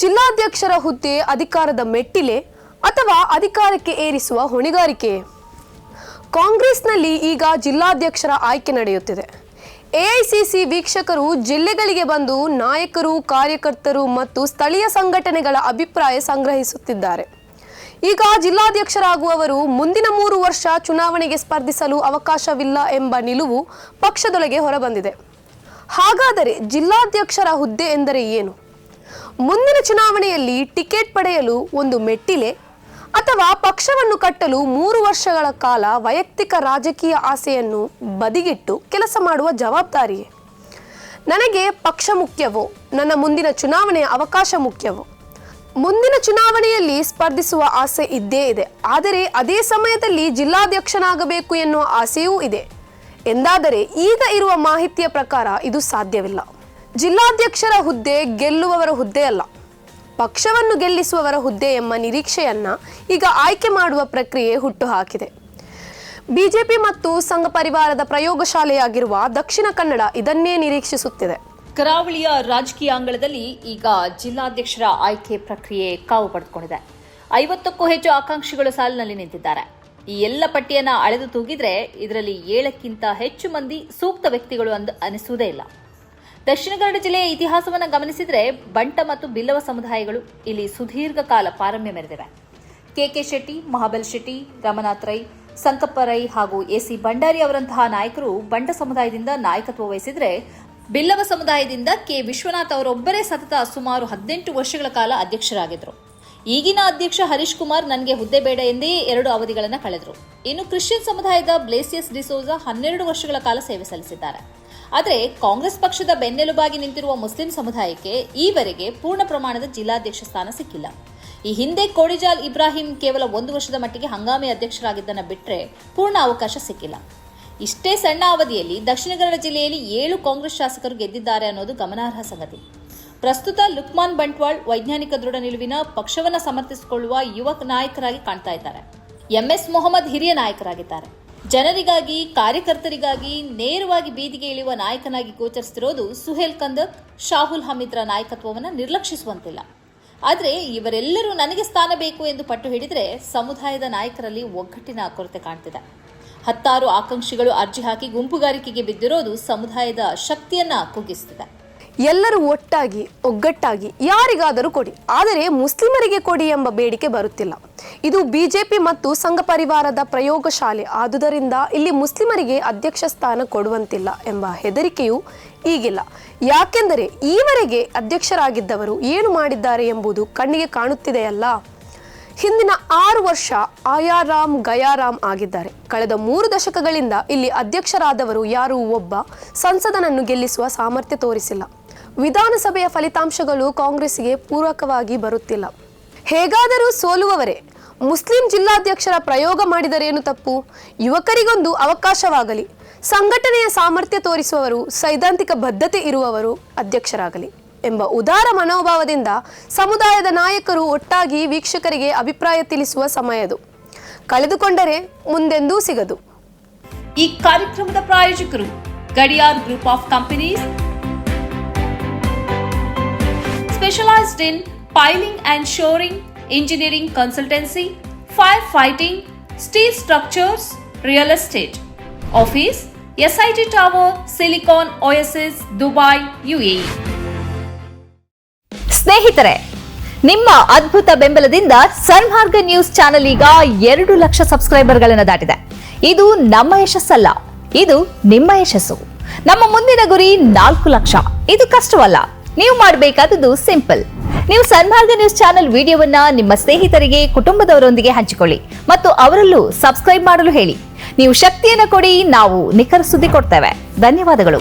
ಜಿಲ್ಲಾಧ್ಯಕ್ಷರ ಹುದ್ದೆ ಅಧಿಕಾರದ ಮೆಟ್ಟಿಲೆ ಅಥವಾ ಅಧಿಕಾರಕ್ಕೆ ಏರಿಸುವ ಹೊಣೆಗಾರಿಕೆ? ಕಾಂಗ್ರೆಸ್ನಲ್ಲಿ ಈಗ ಜಿಲ್ಲಾಧ್ಯಕ್ಷರ ಆಯ್ಕೆ ನಡೆಯುತ್ತಿದೆ. ಎಐಸಿಸಿ ವೀಕ್ಷಕರು ಜಿಲ್ಲೆಗಳಿಗೆ ಬಂದು ನಾಯಕರು, ಕಾರ್ಯಕರ್ತರು ಮತ್ತು ಸ್ಥಳೀಯ ಸಂಘಟನೆಗಳ ಅಭಿಪ್ರಾಯ ಸಂಗ್ರಹಿಸುತ್ತಿದ್ದಾರೆ. ಈಗ ಜಿಲ್ಲಾಧ್ಯಕ್ಷರಾಗುವವರು ಮುಂದಿನ 3 ವರ್ಷ ಚುನಾವಣೆಗೆ ಸ್ಪರ್ಧಿಸಲು ಅವಕಾಶವಿಲ್ಲ ಎಂಬ ನಿಲುವು ಪಕ್ಷದೊಳಗೆ ಹೊರಬಂದಿದೆ. ಹಾಗಾದರೆ ಜಿಲ್ಲಾಧ್ಯಕ್ಷರ ಹುದ್ದೆ ಎಂದರೆ ಏನು? ಮುಂದಿನ ಚುನಾವಣೆಯಲ್ಲಿ ಟಿಕೆಟ್ ಪಡೆಯಲು ಒಂದು ಮೆಟ್ಟಿಲೆ ಅಥವಾ ಪಕ್ಷವನ್ನು ಕಟ್ಟಲು 3 ವರ್ಷಗಳ ಕಾಲ ವೈಯಕ್ತಿಕ ರಾಜಕೀಯ ಆಸೆಯನ್ನು ಬದಿಗಿಟ್ಟು ಕೆಲಸ ಮಾಡುವ ಜವಾಬ್ದಾರಿಯೇ? ನನಗೆ ಪಕ್ಷ ಮುಖ್ಯವೋ, ನನ್ನ ಮುಂದಿನ ಚುನಾವಣೆಯ ಅವಕಾಶ ಮುಖ್ಯವೋ? ಮುಂದಿನ ಚುನಾವಣೆಯಲ್ಲಿ ಸ್ಪರ್ಧಿಸುವ ಆಸೆ ಇದ್ದೇ ಇದೆ, ಆದರೆ ಅದೇ ಸಮಯದಲ್ಲಿ ಜಿಲ್ಲಾಧ್ಯಕ್ಷನಾಗಬೇಕು ಎನ್ನುವ ಆಸೆಯೂ ಇದೆ ಎಂದಾದರೆ ಈಗ ಇರುವ ಮಾಹಿತಿಯ ಪ್ರಕಾರ ಇದು ಸಾಧ್ಯವಿಲ್ಲ. ಜಿಲ್ಲಾಧ್ಯಕ್ಷರ ಹುದ್ದೆ ಗೆಲ್ಲುವವರ ಹುದ್ದೆ ಅಲ್ಲ, ಪಕ್ಷವನ್ನು ಗೆಲ್ಲಿಸುವವರ ಹುದ್ದೆ ಎಂಬ ನಿರೀಕ್ಷೆಯನ್ನ ಈಗ ಆಯ್ಕೆ ಮಾಡುವ ಪ್ರಕ್ರಿಯೆ ಹುಟ್ಟುಹಾಕಿದೆ. ಬಿಜೆಪಿ ಮತ್ತು ಸಂಘ ಪರಿವಾರದ ಪ್ರಯೋಗಶಾಲೆಯಾಗಿರುವ ದಕ್ಷಿಣ ಕನ್ನಡ ಇದನ್ನೇ ನಿರೀಕ್ಷಿಸುತ್ತಿದೆ. ಕರಾವಳಿಯ ರಾಜಕೀಯ ಅಂಗಳದಲ್ಲಿ ಈಗ ಜಿಲ್ಲಾಧ್ಯಕ್ಷರ ಆಯ್ಕೆ ಪ್ರಕ್ರಿಯೆ ಕಾವು ಪಡೆದುಕೊಂಡಿದೆ. 50ಕ್ಕೂ ಹೆಚ್ಚು ಆಕಾಂಕ್ಷಿಗಳು ಸಾಲಿನಲ್ಲಿ ನಿಂತಿದ್ದಾರೆ. ಈ ಎಲ್ಲ ಪಟ್ಟಿಯನ್ನ ಅಳೆದು ತೂಗಿದ್ರೆ ಇದರಲ್ಲಿ 7ಕ್ಕಿಂತ ಹೆಚ್ಚು ಮಂದಿ ಸೂಕ್ತ ವ್ಯಕ್ತಿಗಳು ಅನಿಸುವುದೇ ಇಲ್ಲ. ದಕ್ಷಿಣ ಕನ್ನಡ ಜಿಲ್ಲೆಯ ಇತಿಹಾಸವನ್ನು ಗಮನಿಸಿದರೆ ಬಂಟ ಮತ್ತು ಬಿಲ್ಲವ ಸಮುದಾಯಗಳು ಇಲ್ಲಿ ಸುದೀರ್ಘ ಕಾಲ ಪಾರಮ್ಯ ಮೆರೆದಿವೆ. ಕೆಕೆ ಶೆಟ್ಟಿ, ಮಹಾಬಲ್ ಶೆಟ್ಟಿ, ರಮನಾಥ್ ರೈ, ಸಂಕಪ್ಪ ರೈ ಹಾಗೂ ಎಸಿ ಭಂಡಾರಿ ಅವರಂತಹ ನಾಯಕರು ಬಂಟ ಸಮುದಾಯದಿಂದ ನಾಯಕತ್ವ ವಹಿಸಿದರೆ, ಬಿಲ್ಲವ ಸಮುದಾಯದಿಂದ ಕೆ ವಿಶ್ವನಾಥ್ ಅವರೊಬ್ಬರೇ ಸತತ ಸುಮಾರು 18 ವರ್ಷಗಳ ಕಾಲ ಅಧ್ಯಕ್ಷರಾಗಿದ್ದರು. ಈಗಿನ ಅಧ್ಯಕ್ಷ ಹರೀಶ್ ಕುಮಾರ್ ನನಗೆ ಹುದ್ದೆ ಬೇಡ ಎಂದೇ 2 ಅವಧಿಗಳನ್ನು ಕಳೆದರು. ಇನ್ನು ಕ್ರಿಶ್ಚಿಯನ್ ಸಮುದಾಯದ ಬ್ಲೇಸಿಯಸ್ ಡಿಸೋಜಾ 12 ವರ್ಷಗಳ ಕಾಲ ಸೇವೆ ಸಲ್ಲಿಸಿದ್ದಾರೆ. ಆದರೆ ಕಾಂಗ್ರೆಸ್ ಪಕ್ಷದ ಬೆನ್ನೆಲುಬಾಗಿ ನಿಂತಿರುವ ಮುಸ್ಲಿಂ ಸಮುದಾಯಕ್ಕೆ ಈವರೆಗೆ ಪೂರ್ಣ ಪ್ರಮಾಣದ ಜಿಲ್ಲಾಧ್ಯಕ್ಷ ಸ್ಥಾನ ಸಿಕ್ಕಿಲ್ಲ. ಈ ಹಿಂದೆ ಕೋಡಿಜಾಲ್ ಇಬ್ರಾಹಿಂ ಕೇವಲ 1 ವರ್ಷದ ಮಟ್ಟಿಗೆ ಹಂಗಾಮಿ ಅಧ್ಯಕ್ಷರಾಗಿದ್ದನ್ನು ಬಿಟ್ಟರೆ ಪೂರ್ಣ ಅವಕಾಶ ಸಿಕ್ಕಿಲ್ಲ. ಇಷ್ಟೇ ಸಣ್ಣ ಅವಧಿಯಲ್ಲಿ ದಕ್ಷಿಣ ಕನ್ನಡ ಜಿಲ್ಲೆಯಲ್ಲಿ 7 ಕಾಂಗ್ರೆಸ್ ಶಾಸಕರು ಗೆದ್ದಿದ್ದಾರೆ ಅನ್ನೋದು ಗಮನಾರ್ಹ ಸಂಗತಿ. ಪ್ರಸ್ತುತ ಲುಕ್ಮಾನ್ ಬಂಟ್ವಾಳ್ ವೈಜ್ಞಾನಿಕ ದೃಢ ನಿಲುವಿನ ಪಕ್ಷವನ್ನು ಸಮರ್ಥಿಸಿಕೊಳ್ಳುವ ಯುವ ನಾಯಕರಾಗಿ ಕಾಣ್ತಾ ಇದ್ದಾರೆ. ಎಂಎಸ್ ಮೊಹಮ್ಮದ್ ಹಿರಿಯ ನಾಯಕರಾಗಿದ್ದಾರೆ. ಜನರಿಗಾಗಿ, ಕಾರ್ಯಕರ್ತರಿಗಾಗಿ ನೇರವಾಗಿ ಬೀದಿಗೆ ಇಳಿಯುವ ನಾಯಕನಾಗಿ ಗೋಚರಿಸುತ್ತಿರೋದು ಸುಹೇಲ್ ಕಂದಕ್, ಶಾಹುಲ್ ಹಮೀದ್ರ ನಾಯಕತ್ವವನ್ನು ನಿರ್ಲಕ್ಷಿಸುವಂತಿಲ್ಲ. ಆದರೆ ಇವರೆಲ್ಲರೂ ನನಗೆ ಸ್ಥಾನ ಬೇಕು ಎಂದು ಪಟ್ಟು ಹಿಡಿದರೆ ಸಮುದಾಯದ ನಾಯಕರಲ್ಲಿ ಒಗ್ಗಟ್ಟಿನ ಕೊರತೆ ಕಾಣ್ತಿದೆ. 10 ಆಕಾಂಕ್ಷಿಗಳು ಅರ್ಜಿ ಹಾಕಿ ಗುಂಪುಗಾರಿಕೆಗೆ ಬಿದ್ದಿರೋದು ಸಮುದಾಯದ ಶಕ್ತಿಯನ್ನ ಕುಗ್ಗಿಸುತ್ತಿದೆ. ಎಲ್ಲರೂ ಒಟ್ಟಾಗಿ ಒಗ್ಗಟ್ಟಾಗಿ ಯಾರಿಗಾದರೂ ಕೊಡಿ, ಆದರೆ ಮುಸ್ಲಿಮರಿಗೆ ಕೊಡಿ ಎಂಬ ಬೇಡಿಕೆ ಬರುತ್ತಿಲ್ಲ. ಇದು ಬಿಜೆಪಿ ಮತ್ತು ಸಂಘ ಪರಿವಾರದ ಪ್ರಯೋಗಶಾಲೆ ಆದುದರಿಂದ ಇಲ್ಲಿ ಮುಸ್ಲಿಮರಿಗೆ ಅಧ್ಯಕ್ಷ ಸ್ಥಾನ ಕೊಡುವಂತಿಲ್ಲ ಎಂಬ ಹೆದರಿಕೆಯೂ ಈಗಿಲ್ಲ. ಯಾಕೆಂದರೆ ಈವರೆಗೆ ಅಧ್ಯಕ್ಷರಾಗಿದ್ದವರು ಏನು ಮಾಡಿದ್ದಾರೆ ಎಂಬುದು ಕಣ್ಣಿಗೆ ಕಾಣುತ್ತಿದೆಯಲ್ಲ. ಹಿಂದಿನ 6 ವರ್ಷ ಆಯಾರಾಮ್ ಗಯಾರಾಮ್ ಆಗಿದ್ದಾರೆ. ಕಳೆದ 3 ದಶಕಗಳಿಂದ ಇಲ್ಲಿ ಅಧ್ಯಕ್ಷರಾದವರು ಯಾರೂ ಒಬ್ಬ ಸಂಸದನನ್ನು ಗೆಲ್ಲಿಸುವ ಸಾಮರ್ಥ್ಯ ತೋರಿಸಿಲ್ಲ. ವಿಧಾನಸಭೆಯ ಫಲಿತಾಂಶಗಳು ಕಾಂಗ್ರೆಸ್ಗೆ ಪೂರಕವಾಗಿ ಬರುತ್ತಿಲ್ಲ. ಹೇಗಾದರೂ ಸೋಲುವವರೇ. ಮುಸ್ಲಿಂ ಜಿಲ್ಲಾಧ್ಯಕ್ಷರ ಪ್ರಯೋಗ ಮಾಡಿದರೇನು ತಪ್ಪು? ಯುವಕರಿಗೊಂದು ಅವಕಾಶವಾಗಲಿ, ಸಂಘಟನೆಯ ಸಾಮರ್ಥ್ಯ ತೋರಿಸುವವರು, ಸೈದ್ಧಾಂತಿಕ ಬದ್ಧತೆ ಇರುವವರು ಅಧ್ಯಕ್ಷರಾಗಲಿ ಎಂಬ ಉದಾರ ಮನೋಭಾವದಿಂದ ಸಮುದಾಯದ ನಾಯಕರು ಒಟ್ಟಾಗಿ ವೀಕ್ಷಕರಿಗೆ ಅಭಿಪ್ರಾಯ ತಿಳಿಸುವ ಸಮಯದು. ಕಳೆದುಕೊಂಡರೆ ಮುಂದೆಂದೂ ಸಿಗದು. ಈ ಕಾರ್ಯಕ್ರಮದ ಪ್ರಾಯೋಜಕರು Gadiyar group of companies, specialized in piling and shoring, engineering consultancy, firefighting, steel structures, real estate. Office, SIT Tower, Silicon Oasis, Dubai, UAE. ಸ್ನೇಹಿತರೆ, ನಿಮ್ಮ ಅದ್ಭುತ ಬೆಂಬಲದಿಂದ ಸನ್ಮಾರ್ಗ ನ್ಯೂಸ್ ಚಾನೆಲ್ ಈಗ 2 ಲಕ್ಷ ಸಬ್ಸ್ಕ್ರೈಬರ್ಗಳನ್ನು ದಾಟಿದೆ. ಇದು ನಮ್ಮ ಯಶಸ್ಸಲ್ಲ, ಇದು ನಿಮ್ಮ ಯಶಸ್ಸು. ನಮ್ಮ ಮುಂದಿನ ಗುರಿ 4 ಲಕ್ಷ. ಇದು ಕಷ್ಟವಲ್ಲ. ನೀವು ಮಾಡಬೇಕಾದದ್ದು ಸಿಂಪಲ್. ನೀವು ಸನ್ಮಾರ್ಗ ನ್ಯೂಸ್ ಚಾನೆಲ್ ವಿಡಿಯೋವನ್ನ ನಿಮ್ಮ ಸ್ನೇಹಿತರಿಗೆ, ಕುಟುಂಬದವರೊಂದಿಗೆ ಹಂಚಿಕೊಳ್ಳಿ ಮತ್ತು ಅವರಲ್ಲೂ ಸಬ್ಸ್ಕ್ರೈಬ್ ಮಾಡಲು ಹೇಳಿ. ನೀವು ಶಕ್ತಿಯನ್ನು ಕೊಡಿ, ನಾವು ನಿಖರ ಸುದ್ದಿ ಕೊಡ್ತೇವೆ. ಧನ್ಯವಾದಗಳು.